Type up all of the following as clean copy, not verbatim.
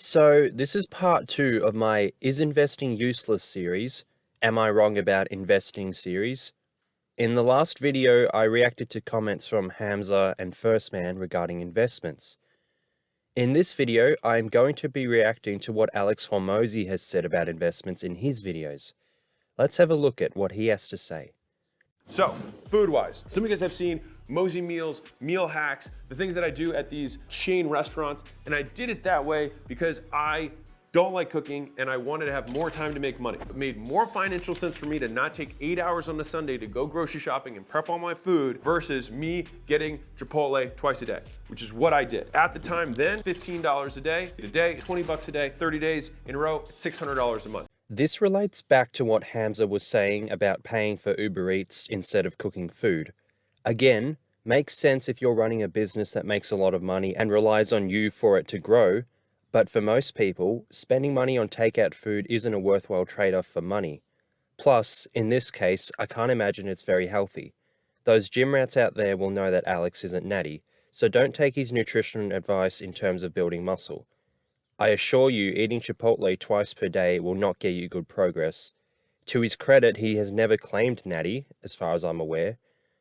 So, this is part 2 of my Is Investing Useless series, Am I Wrong About Investing series. In the last video, I reacted to comments from Hamza and First Man regarding investments. In this video, I'm going to be reacting to what Alex Hormozi has said about investments in his videos. Let's have a look at what he has to say. So, food-wise, some of you guys have seen Mosey meals, meal hacks, the things that I do at these chain restaurants, and I did it that way because I don't like cooking and I wanted to have more time to make money. It made more financial sense for me to not take 8 hours on a Sunday to go grocery shopping and prep all my food versus me getting Chipotle twice a day, which is what I did. At the time then, $15 a day, 20 bucks a day, 30 days in a row, $600 a month. This relates back to what Hamza was saying about paying for Uber Eats instead of cooking food. Again, makes sense if you're running a business that makes a lot of money and relies on you for it to grow, but for most people, spending money on takeout food isn't a worthwhile trade-off for money. Plus, in this case, I can't imagine it's very healthy. Those gym rats out there will know that Alex isn't natty, so don't take his nutrition advice in terms of building muscle. I assure you, eating Chipotle twice per day will not get you good progress. To his credit, he has never claimed natty, as far as I'm aware,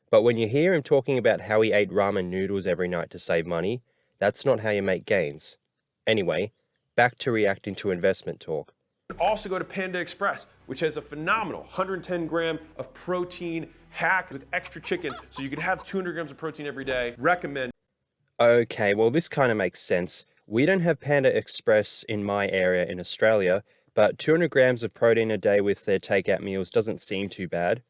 but when you hear him talking about how he ate ramen noodles every night to save money, that's not how you make gains. Anyway, back to reacting to investment talk. Also go to Panda Express, which has a phenomenal 110 gram of protein hack with extra chicken, so you can have 200 grams of protein every day. Recommend. Okay, well this kind of makes sense. We don't have Panda Express in my area in Australia, but 200 grams of protein a day with their takeout meals doesn't seem too bad.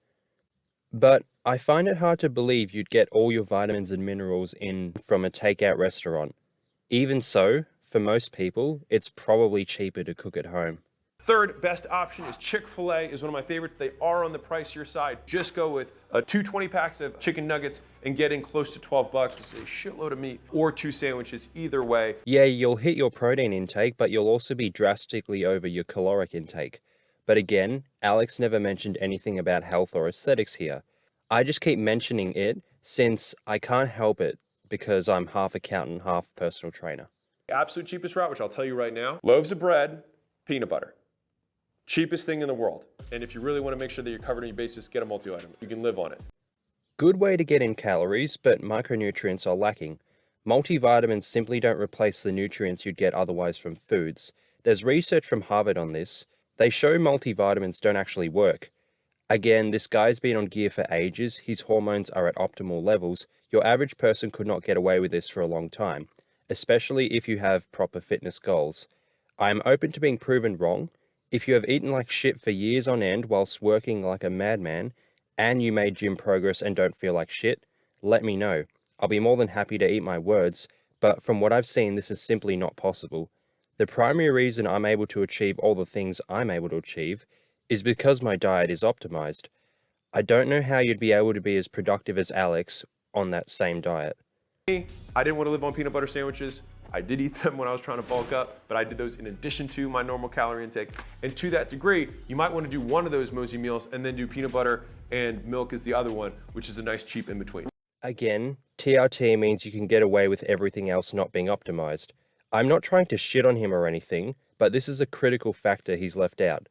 But I find it hard to believe you'd get all your vitamins and minerals in from a takeout restaurant. Even so, for most people, it's probably cheaper to cook at home. Third best option is Chick-fil-A is one of my favorites. They are on the pricier side. Just go with 2 20-packs of chicken nuggets and getting close to 12 bucks, which is a shitload of meat, or 2 sandwiches, either way. Yeah, you'll hit your protein intake, but you'll also be drastically over your caloric intake. But again, Alex never mentioned anything about health or aesthetics here. I just keep mentioning it since I can't help it because I'm half accountant, half personal trainer. The absolute cheapest route, which I'll tell you right now, loaves of bread, peanut butter. Cheapest thing in the world. And if you really want to make sure that you're covered on your basis, get a multivitamin. You can live on it. Good way to get in calories, but micronutrients are lacking. Multivitamins simply don't replace the nutrients you'd get otherwise from foods. There's research from Harvard on this. They show multivitamins don't actually work. Again, this guy's been on gear for ages, his hormones are at optimal levels. Your average person could not get away with this for a long time, especially if you have proper fitness goals. I am open to being proven wrong. If you have eaten like shit for years on end whilst working like a madman, and you made gym progress and don't feel like shit, let me know. I'll be more than happy to eat my words, but from what I've seen, this is simply not possible. The primary reason I'm able to achieve all the things I'm able to achieve is because my diet is optimized. I don't know how you'd be able to be as productive as Alex on that same diet. I didn't want to live on peanut butter sandwiches. I did eat them when I was trying to bulk up, but I did those in addition to my normal calorie intake. And to that degree, you might want to do one of those Mosey meals and then do peanut butter and milk is the other one, which is a nice cheap in between. Again, TRT means you can get away with everything else not being optimized. I'm not trying to shit on him or anything, but this is a critical factor he's left out.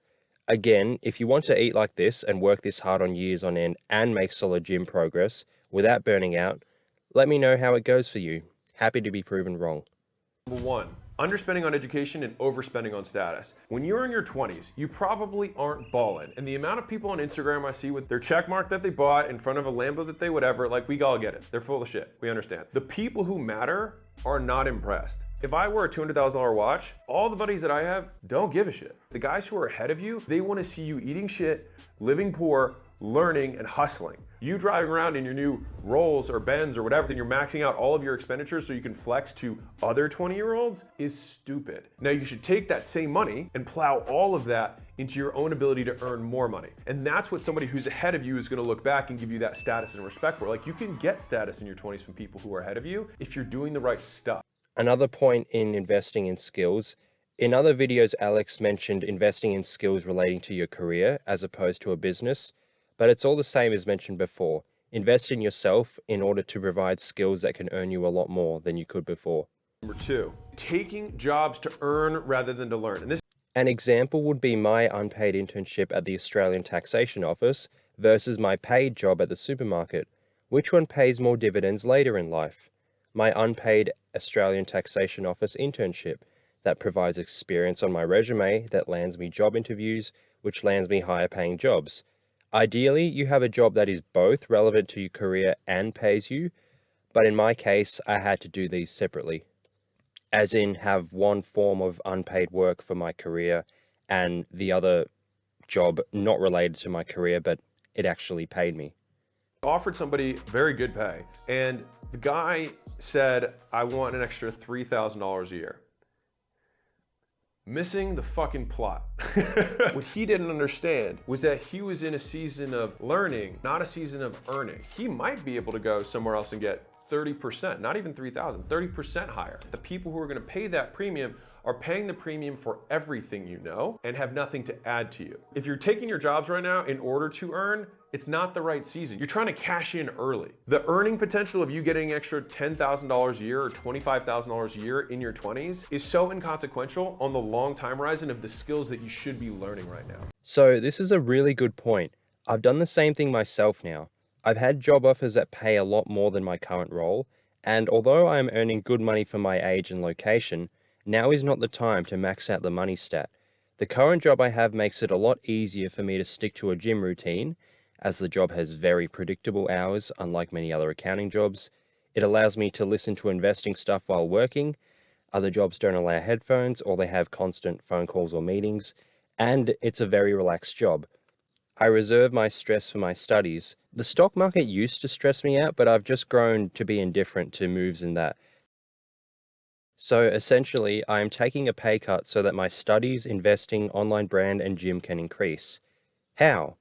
Again, if you want to eat like this and work this hard on years on end and make solid gym progress without burning out, let me know how it goes for you. Happy to be proven wrong. Number 1, underspending on education and overspending on status. When you're in your 20s, you probably aren't balling. And the amount of people on Instagram I see with their check mark that they bought in front of a Lambo that they whatever, like we all get it. They're full of shit. We understand. The people who matter are not impressed. If I wear a $200,000 watch, all the buddies that I have don't give a shit. The guys who are ahead of you, they want to see you eating shit, living poor, learning, and hustling. You driving around in your new Rolls or Benz or whatever, and you're maxing out all of your expenditures so you can flex to other 20-year-olds is stupid. Now you should take that same money and plow all of that into your own ability to earn more money. And that's what somebody who's ahead of you is gonna look back and give you that status and respect for. Like, you can get status in your 20s from people who are ahead of you if you're doing the right stuff. Another point in investing in skills. In other videos, Alex mentioned investing in skills relating to your career as opposed to a business, but it's all the same as mentioned before. Invest in yourself in order to provide skills that can earn you a lot more than you could before. Number two, taking jobs to earn rather than to learn. And this An example would be my unpaid internship at the Australian Taxation Office versus my paid job at the supermarket. Which one pays more dividends later in life? My unpaid Australian Taxation Office internship that provides experience on my resume that lands me job interviews, which lands me higher paying jobs. Ideally, you have a job that is both relevant to your career and pays you, but in my case, I had to do these separately, as in have one form of unpaid work for my career and the other job not related to my career, but it actually paid me. offered somebody very good pay, and the guy said, I want an extra $3,000 a year. Missing the fucking plot. What he didn't understand was that he was in a season of learning, not a season of earning. He might be able to go somewhere else and get 30%, not even 3,000, 30% higher. The people who are gonna pay that premium are paying the premium for everything you know and have nothing to add to you. If you're taking your jobs right now in order to earn, it's not the right season. You're trying to cash in early. The earning potential of you getting an extra $10,000 a year or $25,000 a year in your 20s is so inconsequential on the long time horizon of the skills that you should be learning right now. So this is a really good point. I've done the same thing myself now. I've had job offers that pay a lot more than my current role, and although I am earning good money for my age and location, now is not the time to max out the money stat. The current job I have makes it a lot easier for me to stick to a gym routine, as the job has very predictable hours, unlike many other accounting jobs. It allows me to listen to investing stuff while working. Other jobs don't allow headphones, or they have constant phone calls or meetings, and it's a very relaxed job. I reserve my stress for my studies. The stock market used to stress me out, but I've just grown to be indifferent to moves in that. So essentially, I am taking a pay cut so that my studies, investing, online brand, and gym can increase. How?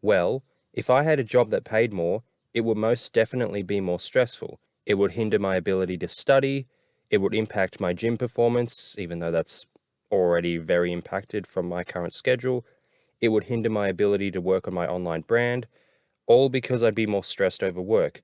Well, if I had a job that paid more, it would most definitely be more stressful. It would hinder my ability to study. It would impact my gym performance, even though that's already very impacted from my current schedule. It would hinder my ability to work on my online brand, all because I'd be more stressed over work.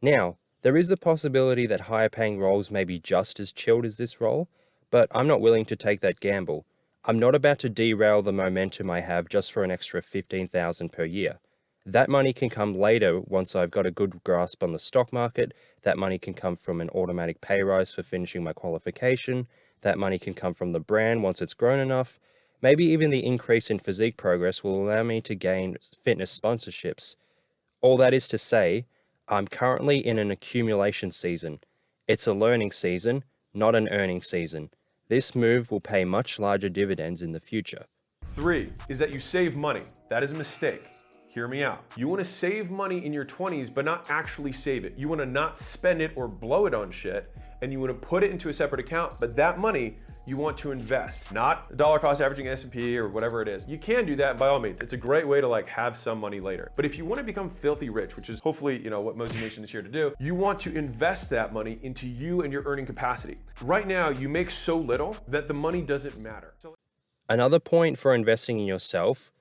Now, there is the possibility that higher paying roles may be just as chilled as this role, but I'm not willing to take that gamble. I'm not about to derail the momentum I have just for an extra $15,000 per year. That money can come later once I've got a good grasp on the stock market. That money can come from an automatic pay rise for finishing my qualification. That money can come from the brand once it's grown enough. Maybe even the increase in physique progress will allow me to gain fitness sponsorships. All that is to say, I'm currently in an accumulation season. It's a learning season, not an earning season. This move will pay much larger dividends in the future. 3 is that you save money. That is a mistake. Hear me out. You want to save money in your 20s, but not actually save it. You want to not spend it or blow it on shit, and you want to put it into a separate account, but that money you want to invest, not dollar cost averaging S&P or whatever it is. You can do that by all means. It's a great way to like have some money later. But if you want to become filthy rich, which is hopefully, what Mozi Nation is here to do, you want to invest that money into you and your earning capacity. Right now, you make so little that the money doesn't matter. Another point for investing in yourself,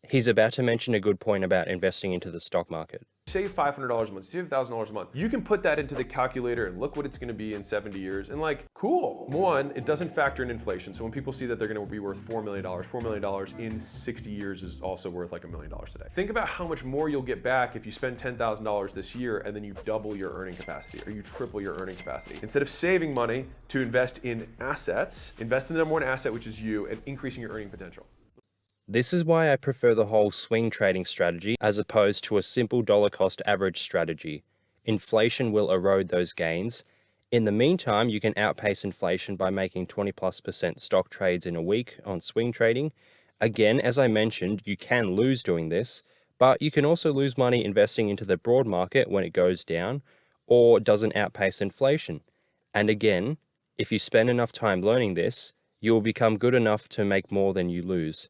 he's about to mention a good point about investing into the stock market. Save $500 a month, save $1,000 a month. You can put that into the calculator and look what it's gonna be in 70 years and like, cool. One, it doesn't factor in inflation. So when people see that they're gonna be worth $4 million, $4 million in 60 years is also worth like $1 million today. Think about how much more you'll get back if you spend $10,000 this year and then you double your earning capacity or you triple your earning capacity. Instead of saving money to invest in assets, invest in the number one asset, which is you, and increasing your earning potential. This is why I prefer the whole swing trading strategy as opposed to a simple dollar cost average strategy. Inflation will erode those gains. In the meantime, you can outpace inflation by making 20+% stock trades in a week on swing trading. Again, as I mentioned, you can lose doing this, but you can also lose money investing into the broad market when it goes down or doesn't outpace inflation. And again, if you spend enough time learning this, you will become good enough to make more than you lose.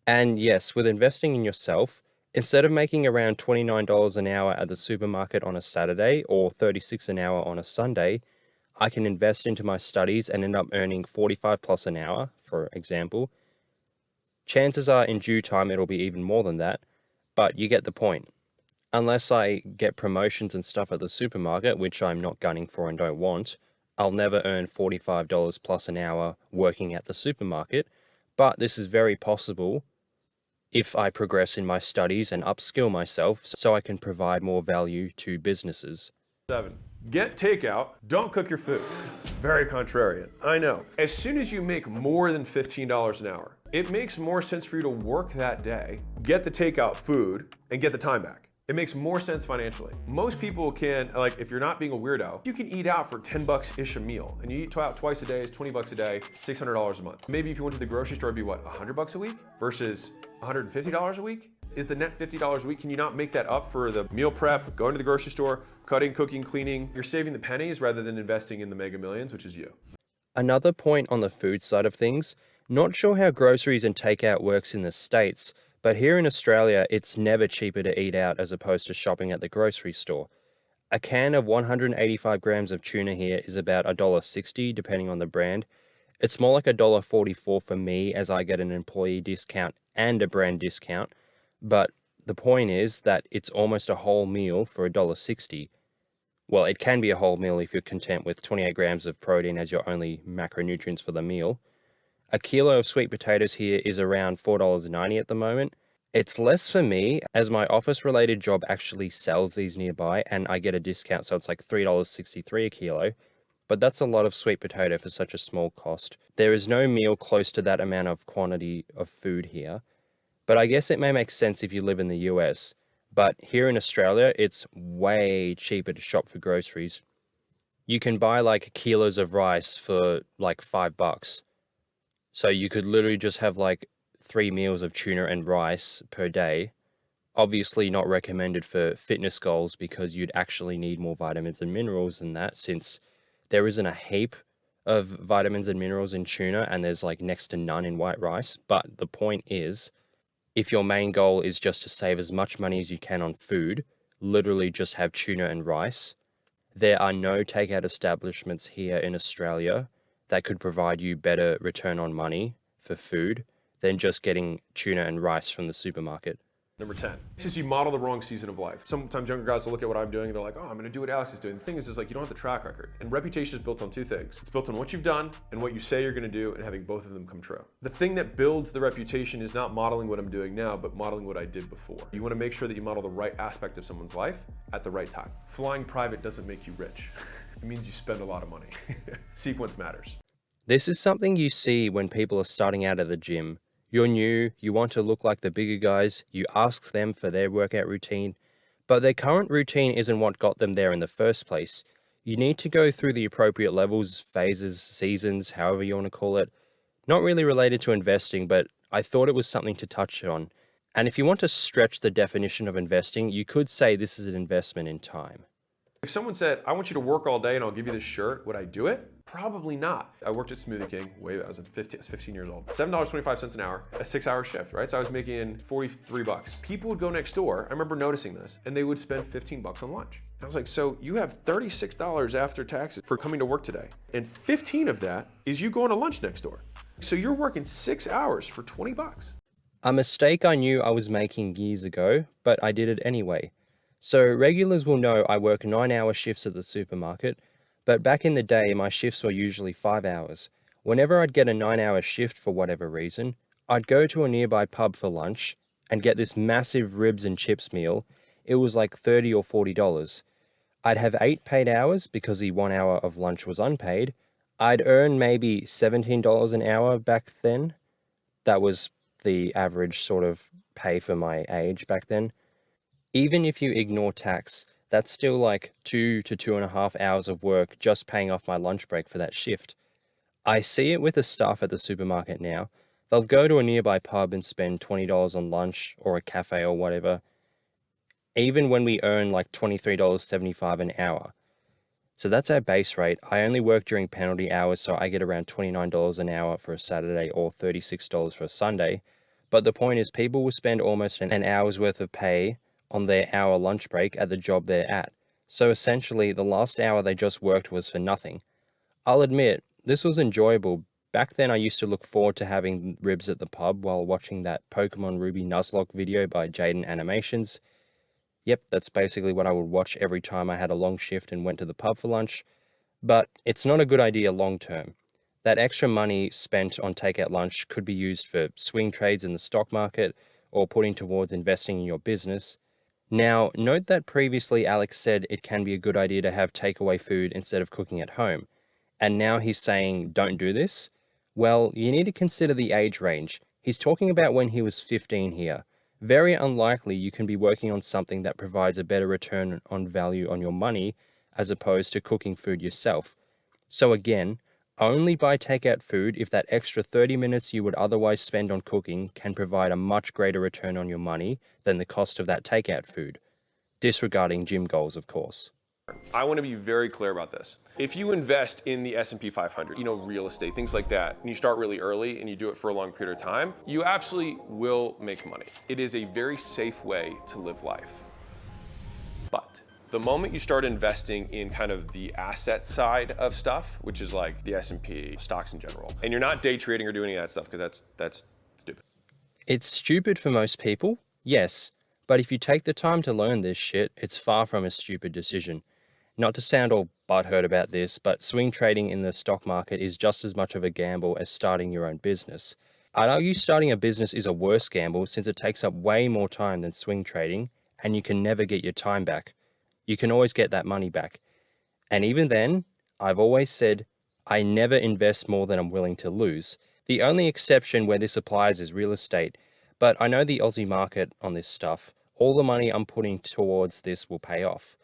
And yes, with investing in yourself, instead of making around $29 an hour at the supermarket on a Saturday or $36 an hour on a Sunday, I can invest into my studies and end up earning 45 plus an hour, for example. Chances are in due time it'll be even more than that, but you get the point. Unless I get promotions and stuff at the supermarket, which I'm not gunning for and don't want, I'll never earn $45 plus an hour working at the supermarket, but this is very possible if I progress in my studies and upskill myself so I can provide more value to businesses. 7. Get takeout, don't cook your food. Very contrarian, I know. As soon as you make more than $15 an hour, it makes more sense for you to work that day, get the takeout food, and get the time back. It makes more sense financially. Most people can, like, if you're not being a weirdo, you can eat out for 10 bucks-ish a meal. And you eat out twice a day, it's 20 bucks a day, $600 a month. Maybe if you went to the grocery store, it'd be what, 100 bucks a week versus $150 a week? Is the net $50 a week? Can you not make that up for the meal prep, going to the grocery store, cutting, cooking, cleaning? You're saving the pennies rather than investing in the mega millions, which is you. Another point on the food side of things, not sure how groceries and takeout works in the States, but here in Australia, it's never cheaper to eat out as opposed to shopping at the grocery store. A can of 185 grams of tuna here is about $1.60 depending on the brand. It's more like $1.44 for me as I get an employee discount and a brand discount, but the point is that it's almost a whole meal for $1.60. Well, it can be a whole meal if you're content with 28 grams of protein as your only macronutrients for the meal. A kilo of sweet potatoes here is around $4.90 at the moment. It's less for me as my office-related job actually sells these nearby and I get a discount, so it's like $3.63 a kilo. But that's a lot of sweet potato for such a small cost. There is no meal close to that amount of quantity of food here. But I guess it may make sense if you live in the US. But here in Australia, it's way cheaper to shop for groceries. You can buy like kilos of rice for like $5. So you could literally just have like 3 meals of tuna and rice per day. Obviously not recommended for fitness goals because you'd actually need more vitamins and minerals than that, since there isn't a heap of vitamins and minerals in tuna and there's like next to none in white rice. But the point is, if your main goal is just to save as much money as you can on food, literally just have tuna and rice. There are no takeout establishments here in Australia that could provide you better return on money for food than just getting tuna and rice from the supermarket. Number 10, since you model the wrong season of life. Sometimes younger guys will look at what I'm doing and they're like, oh, I'm gonna do what Alex is doing. The thing is like, you don't have the track record. And reputation is built on 2 things. It's built on what you've done and what you say you're gonna do and having both of them come true. The thing that builds the reputation is not modeling what I'm doing now, but modeling what I did before. You wanna make sure that you model the right aspect of someone's life at the right time. Flying private doesn't make you rich. It means you spend a lot of money. Sequence matters. This is something you see when people are starting out at the gym. You're new, you want to look like the bigger guys, you ask them for their workout routine, but their current routine isn't what got them there in the first place. You need to go through the appropriate levels, phases, seasons, however you want to call it. Not really related to investing, but I thought it was something to touch on. And if you want to stretch the definition of investing, you could say this is an investment in time. If someone said, I want you to work all day and I'll give you this shirt, would I do it? Probably not. I worked at Smoothie King, I was 15 years old. $7.25 an hour, a 6-hour shift, right? So I was making 43 bucks. People would go next door, I remember noticing this, and they would spend 15 bucks on lunch. I was like, so you have $36 after taxes for coming to work today. And 15 of that is you going to lunch next door. So you're working 6 hours for 20 bucks. A mistake I knew I was making years ago, but I did it anyway. So regulars will know I work 9-hour shifts at the supermarket, but back in the day my shifts were usually 5 hours. Whenever I'd get a 9-hour shift for whatever reason, I'd go to a nearby pub for lunch and get this massive ribs and chips meal. It was like $30 or $40. I'd have 8 paid hours because the 1 hour of lunch was unpaid. I'd earn maybe $17 an hour back then. That was the average sort of pay for my age back then. Even if you ignore tax, that's still like 2 to 2.5 hours of work just paying off my lunch break for that shift. I see it with the staff at the supermarket now. They'll go to a nearby pub and spend $20 on lunch or a cafe or whatever, even when we earn like $23.75 an hour. So that's our base rate. I only work during penalty hours, so I get around $29 an hour for a Saturday or $36 for a Sunday. But the point is, people will spend almost an hour's worth of pay on their hour lunch break at the job they're at. So essentially, the last hour they just worked was for nothing. I'll admit, this was enjoyable. Back then, I used to look forward to having ribs at the pub while watching that Pokemon Ruby Nuzlocke video by Jaden Animations. Yep, that's basically what I would watch every time I had a long shift and went to the pub for lunch. But it's not a good idea long term. That extra money spent on takeout lunch could be used for swing trades in the stock market or putting towards investing in your business. Now, note that previously Alex said it can be a good idea to have takeaway food instead of cooking at home. And now he's saying don't do this? Well, you need to consider the age range. He's talking about when he was 15 here. Very unlikely you can be working on something that provides a better return on value on your money as opposed to cooking food yourself. So again, only buy takeout food if that extra 30 minutes you would otherwise spend on cooking can provide a much greater return on your money than the cost of that takeout food. Disregarding gym goals, of course. I want to be very clear about this. If you invest in the S&P 500, real estate, things like that, and you start really early and you do it for a long period of time, you absolutely will make money. It is a very safe way to live life. But the moment you start investing in kind of the asset side of stuff, which is like the S&P, stocks in general, and you're not day trading or doing any of that stuff because that's stupid. It's stupid for most people, yes, but if you take the time to learn this shit, it's far from a stupid decision. Not to sound all butthurt about this, but swing trading in the stock market is just as much of a gamble as starting your own business. I'd argue starting a business is a worse gamble since it takes up way more time than swing trading, and you can never get your time back. You can always get that money back. And even then, I've always said, I never invest more than I'm willing to lose. The only exception where this applies is real estate, but I know the Aussie market on this stuff. All the money I'm putting towards this will pay off.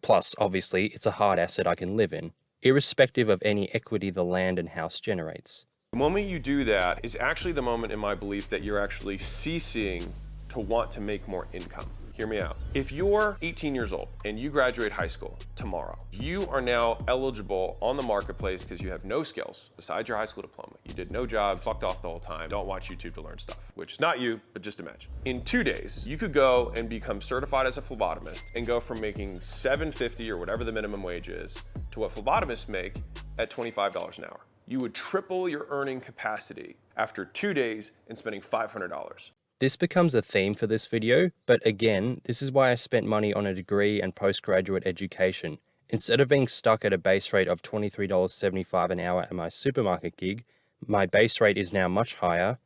Plus, obviously, it's a hard asset I can live in, irrespective of any equity the land and house generates. The moment you do that is actually the moment, in my belief, that you're actually ceasing to want to make more income. Hear me out. If you're 18 years old and you graduate high school tomorrow, you are now eligible on the marketplace because you have no skills besides your high school diploma. You did no job, fucked off the whole time, don't watch YouTube to learn stuff, which is not you, but just imagine. In 2 days, you could go and become certified as a phlebotomist and go from making $7.50 or whatever the minimum wage is to what phlebotomists make at $25 an hour. You would triple your earning capacity after 2 days and spending $500. This becomes a theme for this video, but again, this is why I spent money on a degree and postgraduate education. Instead of being stuck at a base rate of $23.75 an hour at my supermarket gig, my base rate is now much higher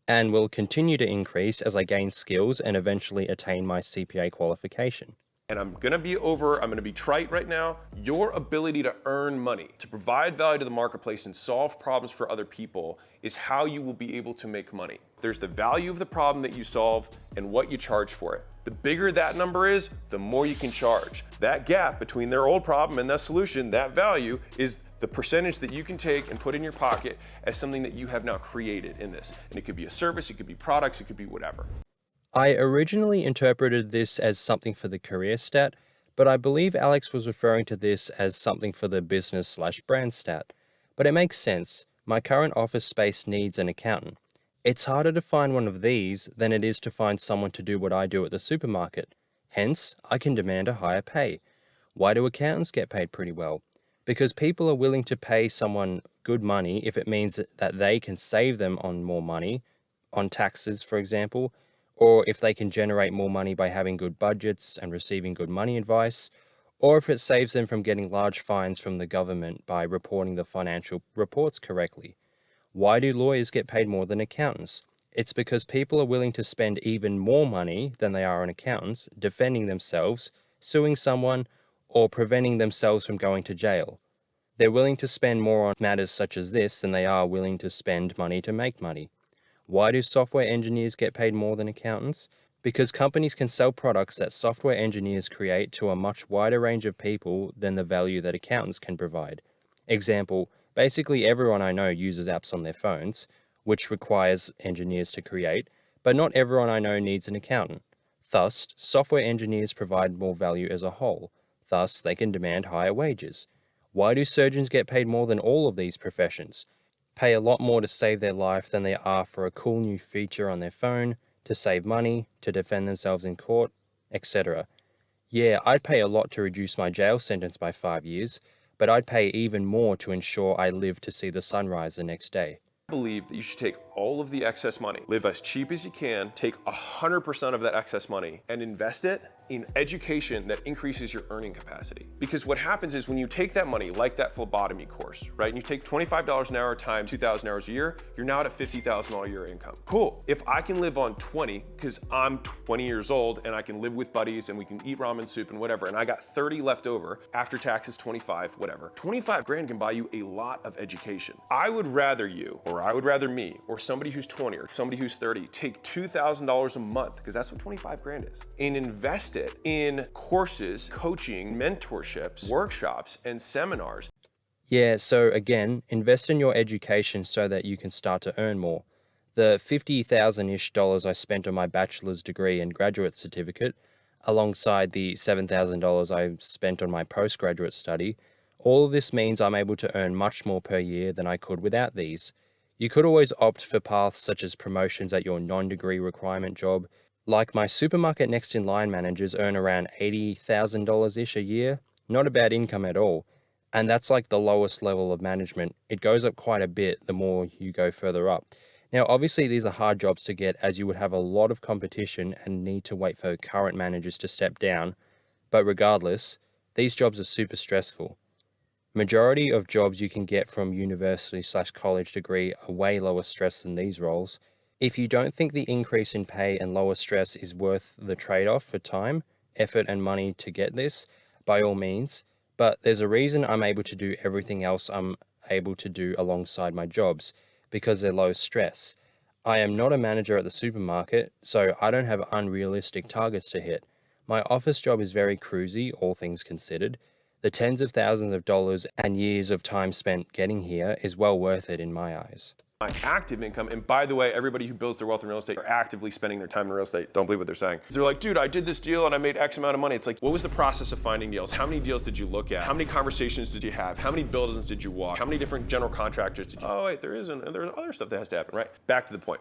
and will continue to increase as I gain skills and eventually attain my CPA qualification. And I'm gonna be trite right now. Your ability to earn money, to provide value to the marketplace and solve problems for other people is how you will be able to make money. There's the value of the problem that you solve and what you charge for it. The bigger that number is, the more you can charge. That gap between their old problem and the solution, that value, is the percentage that you can take and put in your pocket as something that you have now created in this. And it could be a service, it could be products, it could be whatever. I originally interpreted this as something for the career stat, but I believe Alex was referring to this as something for the business/brand stat. But it makes sense. My current office space needs an accountant. It's harder to find one of these than it is to find someone to do what I do at the supermarket. Hence, I can demand a higher pay. Why do accountants get paid pretty well? Because people are willing to pay someone good money if it means that they can save them on more money, on taxes, for example, or if they can generate more money by having good budgets and receiving good money advice, or if it saves them from getting large fines from the government by reporting the financial reports correctly. Why do lawyers get paid more than accountants? It's because people are willing to spend even more money than they are on accountants defending themselves, suing someone, or preventing themselves from going to jail. They're willing to spend more on matters such as this than they are willing to spend money to make money. Why do software engineers get paid more than accountants? Because companies can sell products that software engineers create to a much wider range of people than the value that accountants can provide. Example, basically everyone I know uses apps on their phones, which requires engineers to create, but not everyone I know needs an accountant. Thus, software engineers provide more value as a whole. Thus, they can demand higher wages. Why do surgeons get paid more than all of these professions? Pay a lot more to save their life than they are for a cool new feature on their phone, to save money, to defend themselves in court, etc. Yeah, I'd pay a lot to reduce my jail sentence by 5 years, but I'd pay even more to ensure I live to see the sunrise the next day. I believe that you should take all of the excess money, live as cheap as you can, take 100% of that excess money and invest it in education that increases your earning capacity. Because what happens is when you take that money, like that phlebotomy course, right? And you take $25 an hour times 2,000 hours a year, you're now at a $50,000 a year income. Cool. If I can live on 20, because I'm 20 years old and I can live with buddies and we can eat ramen soup and whatever, and I got 30 left over, after taxes 25, whatever. 25 grand can buy you a lot of education. I would rather you, or I would rather me, or somebody who's 20 or somebody who's 30, take $2,000 a month, because that's what 25 grand is, and invest it in courses, coaching, mentorships, workshops, and seminars. Yeah, so again, invest in your education so that you can start to earn more. The $50,000-ish I spent on my bachelor's degree and graduate certificate, alongside the $7,000 I spent on my postgraduate study, all of this means I'm able to earn much more per year than I could without these. You could always opt for paths such as promotions at your non-degree requirement job. Like my supermarket next in line managers earn around $80,000-ish a year, not a bad income at all. And that's like the lowest level of management. It goes up quite a bit the more you go further up. Now, obviously, these are hard jobs to get as you would have a lot of competition and need to wait for current managers to step down. But regardless, these jobs are super stressful. Majority of jobs you can get from university/college degree are way lower stress than these roles. If you don't think the increase in pay and lower stress is worth the trade-off for time, effort, and money to get this, by all means. But there's a reason I'm able to do everything else I'm able to do alongside my jobs, because they're low stress. I am not a manager at the supermarket, so I don't have unrealistic targets to hit. My office job is very cruisy, all things considered. The tens of thousands of dollars and years of time spent getting here is well worth it in my eyes. My active income, and by the way, everybody who builds their wealth in real estate are actively spending their time in real estate. Don't believe what they're saying. They're like, dude, I did this deal and I made X amount of money. It's like, what was the process of finding deals? How many deals did you look at? How many conversations did you have? How many buildings did you walk? How many different general contractors did you? Oh wait, there isn't. There's other stuff that has to happen, right? Back to the point.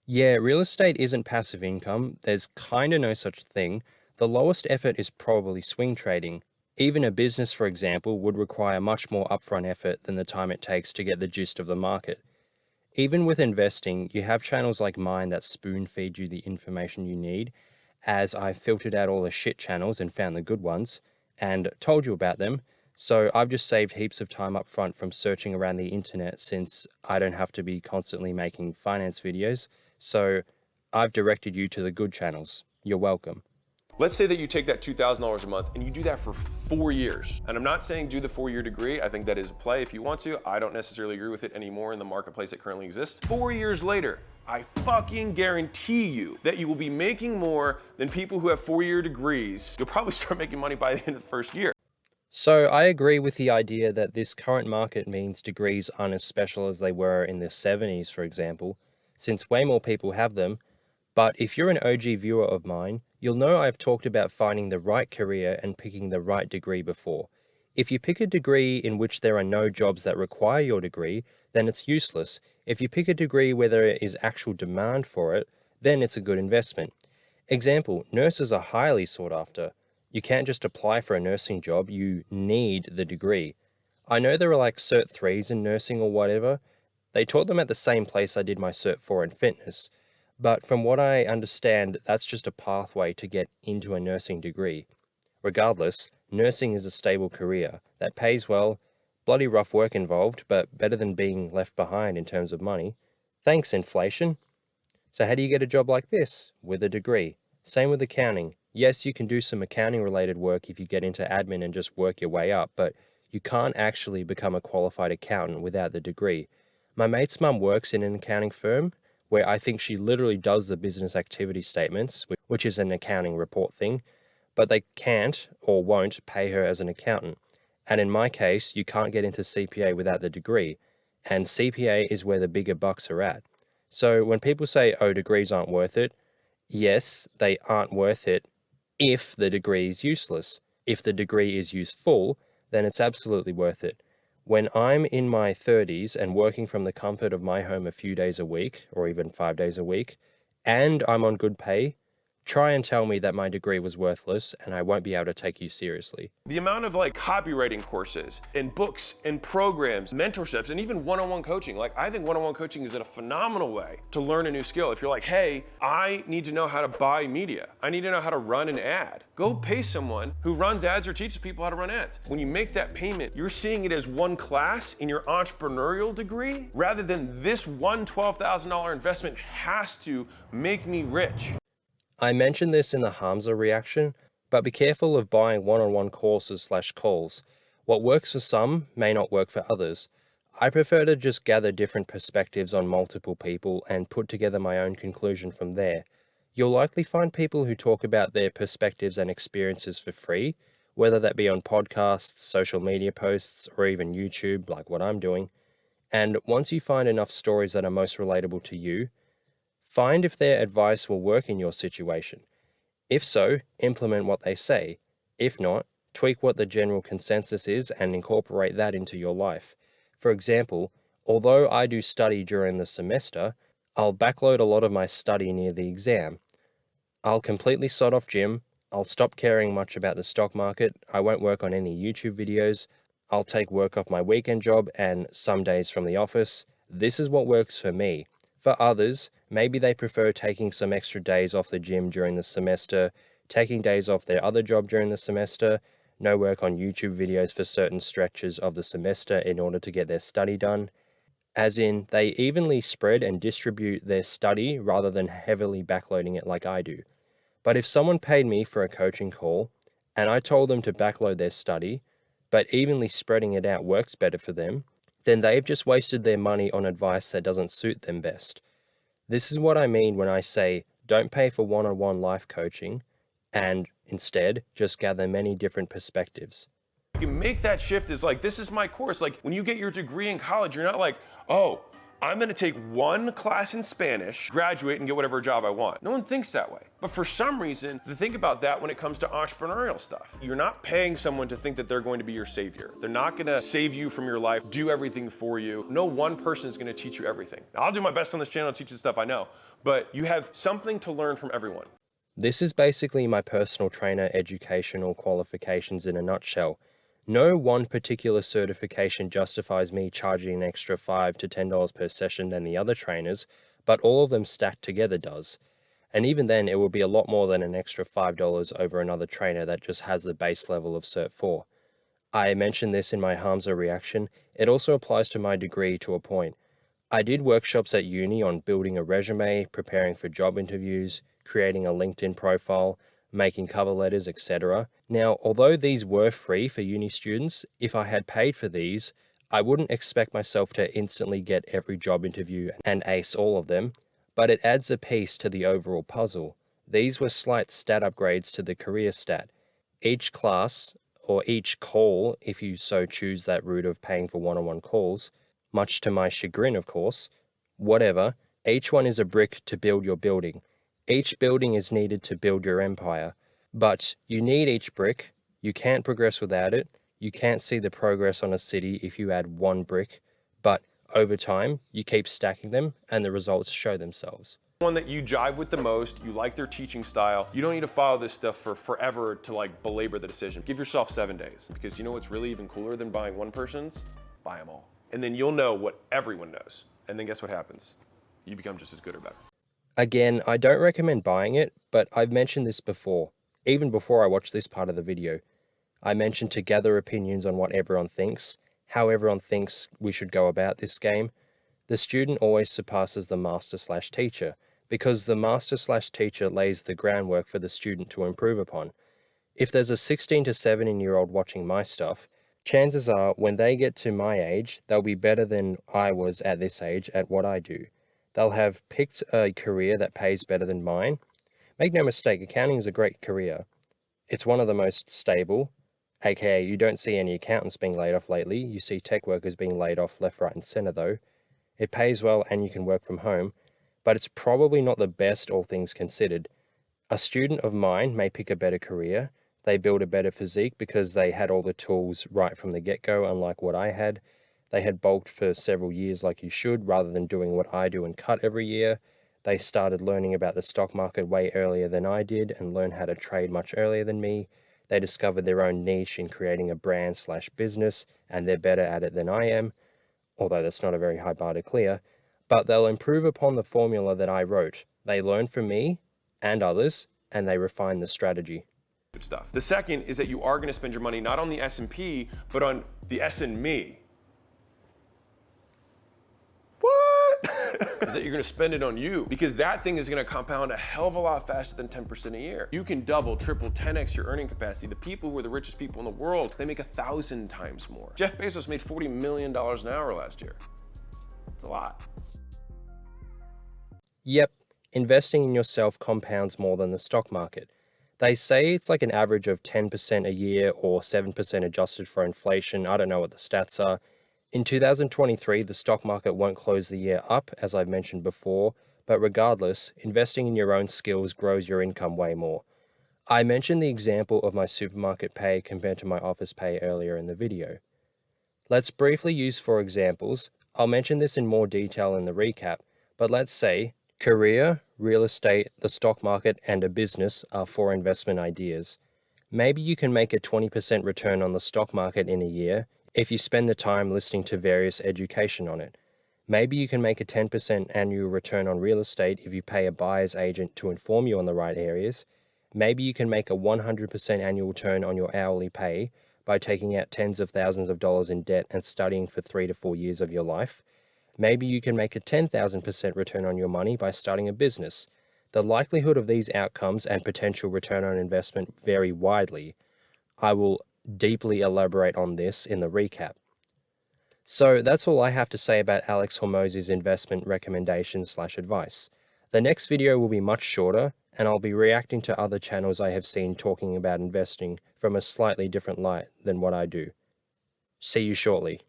Yeah, real estate isn't passive income. There's kinda no such thing. The lowest effort is probably swing trading. Even a business, for example, would require much more upfront effort than the time it takes to get the gist of the market. Even with investing, you have channels like mine that spoon feed you the information you need, as I filtered out all the shit channels and found the good ones, and told you about them. So I've just saved heaps of time up front from searching around the internet, since I don't have to be constantly making finance videos. So I've directed you to the good channels. You're welcome. Let's say that you take that $2,000 a month and you do that for 4 years. And I'm not saying do the 4-year degree. I think that is a play if you want to. I don't necessarily agree with it anymore in the marketplace that currently exists. 4 years later, I fucking guarantee you that you will be making more than people who have 4-year degrees. You'll probably start making money by the end of the first year. So I agree with the idea that this current market means degrees aren't as special as they were in the 70s, for example, since way more people have them. But if you're an OG viewer of mine, you'll know I've talked about finding the right career and picking the right degree before. If you pick a degree in which there are no jobs that require your degree, then it's useless. If you pick a degree where there is actual demand for it, then it's a good investment. Example, nurses are highly sought after. You can't just apply for a nursing job, you need the degree. I know there are like Cert 3s in nursing or whatever. They taught them at the same place I did my Cert 4 in fitness. But from what I understand, that's just a pathway to get into a nursing degree. Regardless, nursing is a stable career that pays well, bloody rough work involved, but better than being left behind in terms of money. Thanks, inflation. So how do you get a job like this? With a degree. Same with accounting. Yes, you can do some accounting related work if you get into admin and just work your way up, but you can't actually become a qualified accountant without the degree. My mate's mum works in an accounting firm, where I think she literally does the business activity statements, which is an accounting report thing, but they can't or won't pay her as an accountant. And in my case, you can't get into CPA without the degree, and CPA is where the bigger bucks are at. So when people say, oh, degrees aren't worth it, yes, they aren't worth it if the degree is useless. If the degree is useful, then it's absolutely worth it. When I'm in my 30s and working from the comfort of my home a few days a week, or even 5 days a week, and I'm on good pay, try and tell me that my degree was worthless and I won't be able to take you seriously. The amount of like copywriting courses and books and programs, mentorships, and even one-on-one coaching. Like I think one-on-one coaching is a phenomenal way to learn a new skill. If you're like, hey, I need to know how to buy media. I need to know how to run an ad. Go pay someone who runs ads or teaches people how to run ads. When you make that payment, you're seeing it as one class in your entrepreneurial degree rather than this one $12,000 investment has to make me rich. I mentioned this in the Hamza reaction, but be careful of buying one-on-one courses/calls. What works for some may not work for others. I prefer to just gather different perspectives on multiple people and put together my own conclusion from there. You'll likely find people who talk about their perspectives and experiences for free, whether that be on podcasts, social media posts, or even YouTube, like what I'm doing. And once you find enough stories that are most relatable to you, find if their advice will work in your situation. If so, implement what they say. If not, tweak what the general consensus is and incorporate that into your life. For example, although I do study during the semester, I'll backload a lot of my study near the exam. I'll completely sod off gym, I'll stop caring much about the stock market, I won't work on any YouTube videos, I'll take work off my weekend job and some days from the office. This is what works for me. For others, maybe they prefer taking some extra days off the gym during the semester, taking days off their other job during the semester, no work on YouTube videos for certain stretches of the semester in order to get their study done. As in, they evenly spread and distribute their study rather than heavily backloading it like I do. But if someone paid me for a coaching call and I told them to backload their study, but evenly spreading it out works better for them, then they've just wasted their money on advice that doesn't suit them best. This is what I mean when I say don't pay for one-on-one life coaching and instead just gather many different perspectives. You can make that shift as like, this is my course. Like when you get your degree in college, you're not like, oh, I'm gonna take one class in Spanish, graduate, and get whatever job I want. No one thinks that way. But for some reason, they think about that when it comes to entrepreneurial stuff. You're not paying someone to think that they're going to be your savior. They're not gonna save you from your life, do everything for you. No one person is gonna teach you everything. Now, I'll do my best on this channel to teach you stuff I know, but you have something to learn from everyone. This is basically my personal trainer educational qualifications in a nutshell. No one particular certification justifies me charging an extra $5 to $10 per session than the other trainers, but all of them stacked together does. And even then, it will be a lot more than an extra $5 over another trainer that just has the base level of Cert 4. I mentioned this in my Hamza reaction. It also applies to my degree to a point. I did workshops at uni on building a resume, preparing for job interviews, creating a LinkedIn profile, making cover letters, etc. Now, although these were free for uni students, if I had paid for these, I wouldn't expect myself to instantly get every job interview and ace all of them, but it adds a piece to the overall puzzle. These were slight stat upgrades to the career stat. Each class, or each call, if you so choose that route of paying for one-on-one calls, much to my chagrin of course, whatever, each one is a brick to build your building. Each building is needed to build your empire, but you need each brick. You can't progress without it. You can't see the progress on a city if you add one brick, but over time, you keep stacking them and the results show themselves. One that you jive with the most, you like their teaching style, you don't need to follow this stuff for forever to like belabor the decision. Give yourself 7 days, because you know what's really even cooler than buying one person's? Buy them all. And then you'll know what everyone knows. And then guess what happens? You become just as good or better. Again, I don't recommend buying it, but I've mentioned this before, even before I watched this part of the video. I mentioned to gather opinions on what everyone thinks, how everyone thinks we should go about this game. The student always surpasses the master/teacher, because the master/teacher lays the groundwork for the student to improve upon. If there's a 16 to 17-year-old watching my stuff, chances are when they get to my age, they'll be better than I was at this age at what I do. They'll have picked a career that pays better than mine. Make no mistake, accounting is a great career. It's one of the most stable, aka you don't see any accountants being laid off lately. You see tech workers being laid off left, right, and center though. It pays well and you can work from home, but it's probably not the best all things considered. A student of mine may pick a better career. They build a better physique because they had all the tools right from the get-go, unlike what I had. They had bulked for several years like you should, rather than doing what I do and cut every year. They started learning about the stock market way earlier than I did and learned how to trade much earlier than me. They discovered their own niche in creating a brand/business, and they're better at it than I am, although that's not a very high bar to clear. But they'll improve upon the formula that I wrote. They learn from me and others, and they refine the strategy. Good stuff. The second is that you are going to spend your money not on the S&P, but on the S and me. What? Is that you're going to spend it on you, because that thing is going to compound a hell of a lot faster than 10% a year. You can double, triple, 10x your earning capacity. The people who are the richest people in the world, they make 1,000 times more. Jeff Bezos made $40 million an hour last year. It's a lot. Yep, investing in yourself compounds more than the stock market. They say it's like an average of 10% a year or 7% adjusted for inflation. I don't know what the stats are. In 2023, the stock market won't close the year up, as I've mentioned before, but regardless, investing in your own skills grows your income way more. I mentioned the example of my supermarket pay compared to my office pay earlier in the video. Let's briefly use 4 examples. I'll mention this in more detail in the recap, but let's say career, real estate, the stock market, and a business are 4 investment ideas. Maybe you can make a 20% return on the stock market in a year if you spend the time listening to various education on it. Maybe you can make a 10% annual return on real estate if you pay a buyer's agent to inform you on the right areas. Maybe you can make a 100% annual return on your hourly pay by taking out tens of thousands of dollars in debt and studying for 3 to 4 years of your life. Maybe you can make a 10,000% return on your money by starting a business. The likelihood of these outcomes and potential return on investment vary widely. I will deeply elaborate on this in the recap. So that's all I have to say about Alex Hormozi's investment recommendations/advice. The next video will be much shorter, and I'll be reacting to other channels I have seen talking about investing from a slightly different light than what I do. See you shortly.